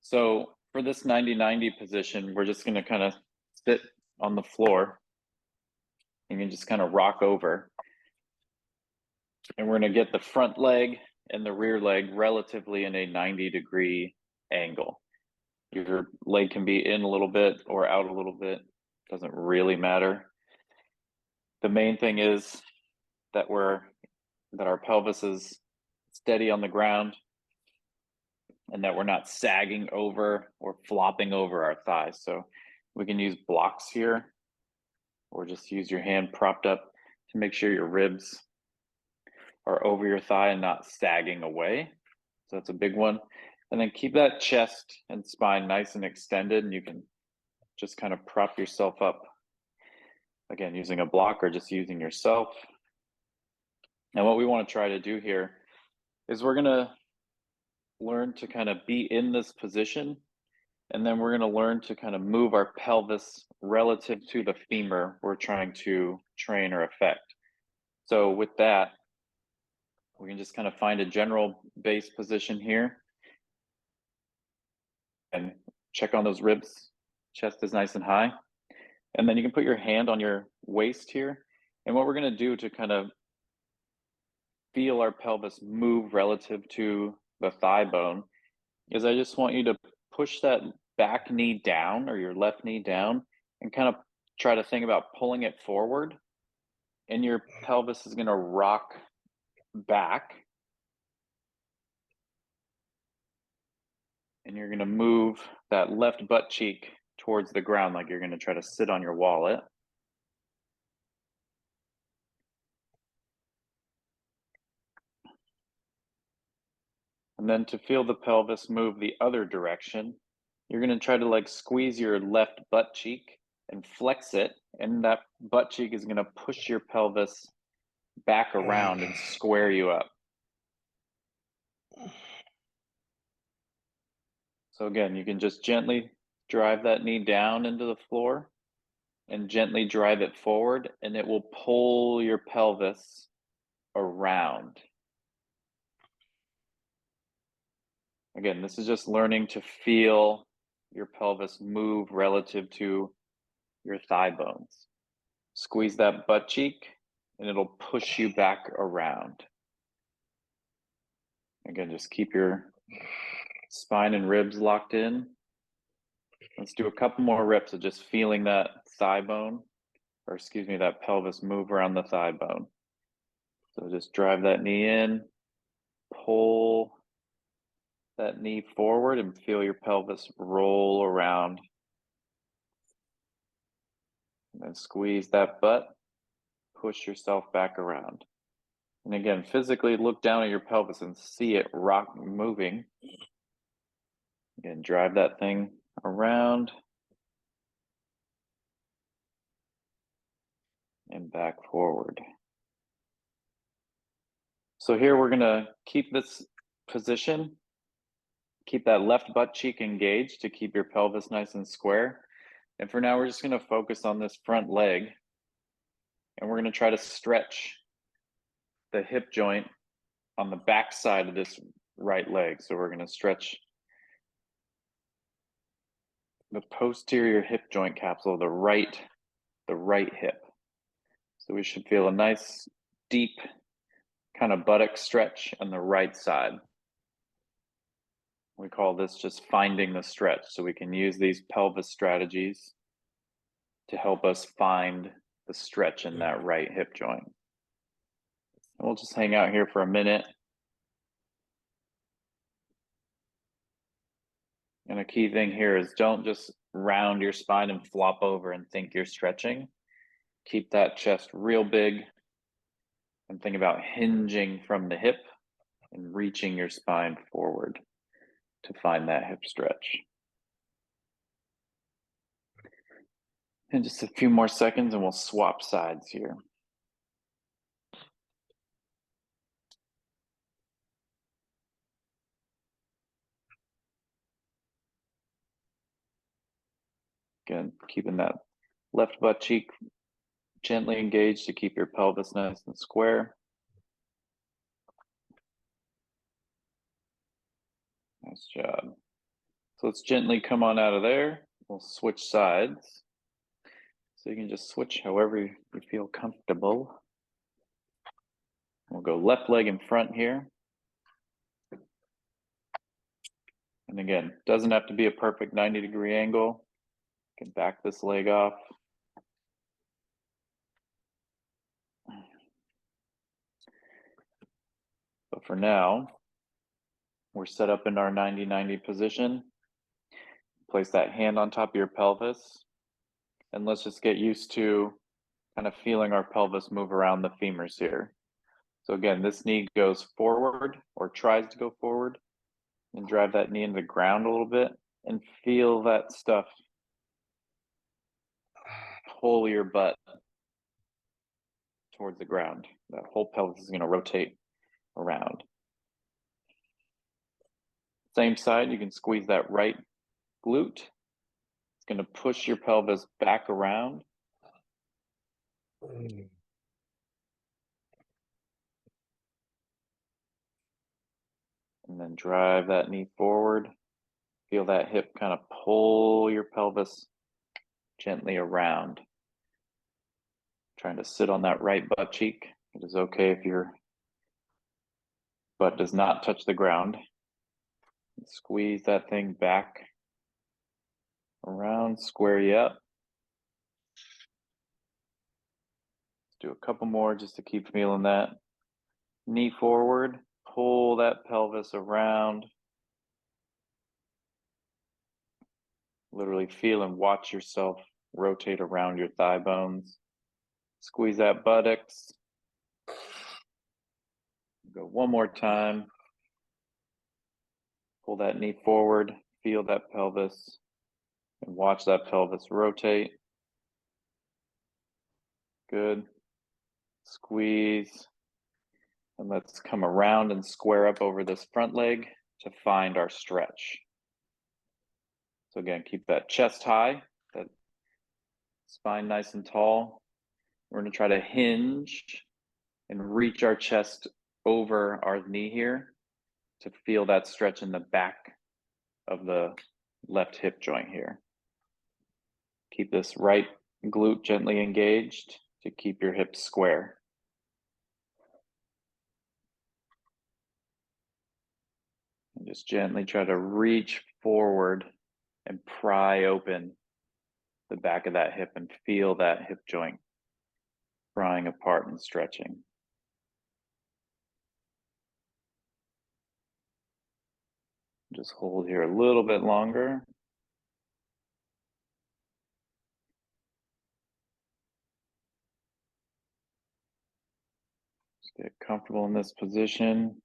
So for this 90-90 position, we're just going to kind of sit on the floor and you just kind of rock over. And we're going to get the front leg and the rear leg relatively in a 90-degree angle. Your leg can be in a little bit or out a little bit. Doesn't really matter. The main thing is that our pelvis is steady on the ground and that we're not sagging over or flopping over our thighs. So we can use blocks here or just use your hand propped up to make sure your ribs are over your thigh and not sagging away. So that's a big one. And then keep that chest and spine nice and extended, and you can just kind of prop yourself up, again, using a block or just using yourself. And what we want to try to do here is we're going to learn to kind of be in this position, and then we're going to learn to kind of move our pelvis relative to the femur we're trying to train or affect. So with that, we can just kind of find a general base position here and check on those ribs. Chest is nice and high. And then you can put your hand on your waist here. And what we're going to do to kind of feel our pelvis move relative to the thigh bone is I just want you to push that back knee down or your left knee down and kind of try to think about pulling it forward. And your pelvis is going to rock back. And you're going to move that left butt cheek towards the ground like you're going to try to sit on your wallet. And then to feel the pelvis move the other direction, you're going to try to like squeeze your left butt cheek and flex it. And that butt cheek is going to push your pelvis back around and square you up. So again, you can just gently drive that knee down into the floor and gently drive it forward, and it will pull your pelvis around. Again, this is just learning to feel your pelvis move relative to your thigh bones. Squeeze that butt cheek and it'll push you back around. Again, just keep your spine and ribs locked in. Let's do a couple more reps of just feeling that thigh bone, or excuse me, that pelvis move around the thigh bone. So just drive that knee in, pull that knee forward and feel your pelvis roll around. And then squeeze that butt, push yourself back around. And again, physically look down at your pelvis and see it rock moving. Again, drive that thing around and back forward. So here we're gonna keep this position, keep that left butt cheek engaged to keep your pelvis nice and square. And for now, we're just gonna focus on this front leg, and we're gonna try to stretch the hip joint on the back side of this right leg. So we're gonna stretch the posterior hip joint capsule of the right hip. So we should feel a nice deep kind of buttock stretch on the right side. We call this just finding the stretch. So we can use these pelvis strategies to help us find the stretch in that right hip joint. And we'll just hang out here for a minute. And a key thing here is don't just round your spine and flop over and think you're stretching. Keep that chest real big and think about hinging from the hip and reaching your spine forward to find that hip stretch. And just a few more seconds and we'll swap sides here. Again, keeping that left butt cheek gently engaged to keep your pelvis nice and square. Nice job. So let's gently come on out of there. We'll switch sides. So you can just switch however you feel comfortable. We'll go left leg in front here. And again, doesn't have to be a perfect 90-degree angle. You can back this leg off. But for now, we're set up in our 90-90 position. Place that hand on top of your pelvis. And let's just get used to kind of feeling our pelvis move around the femurs here. So again, this knee goes forward or tries to go forward, and drive that knee into the ground a little bit and feel that stuff pull your butt towards the ground. That whole pelvis is going to rotate around. Same side, you can squeeze that right glute. It's going to push your pelvis back around. And then drive that knee forward. Feel that hip kind of pull your pelvis gently around. Trying to sit on that right butt cheek. It is okay if your butt does not touch the ground. Squeeze that thing back around, square you up. Let's do a couple more just to keep feeling that. Knee forward, pull that pelvis around. Literally feel and watch yourself rotate around your thigh bones. Squeeze that buttocks. Go one more time. Pull that knee forward, feel that pelvis, and watch that pelvis rotate. Good. Squeeze. And let's come around and square up over this front leg to find our stretch. So again, keep that chest high, that spine nice and tall. We're going to try to hinge and reach our chest over our knee here to feel that stretch in the back of the left hip joint here. Keep this right glute gently engaged to keep your hips square. And just gently try to reach forward and pry open the back of that hip and feel that hip joint prying apart and stretching. Just hold here a little bit longer. Just get comfortable in this position.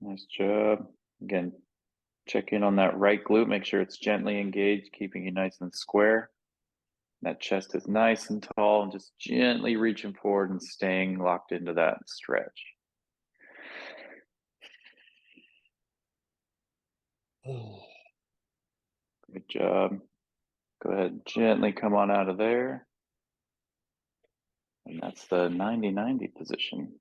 Nice job. Again, check in on that right glute. Make sure it's gently engaged, keeping you nice and square. That chest is nice and tall, and just gently reaching forward and staying locked into that stretch. Good job. Go ahead, gently come on out of there. And that's the 90-90 position.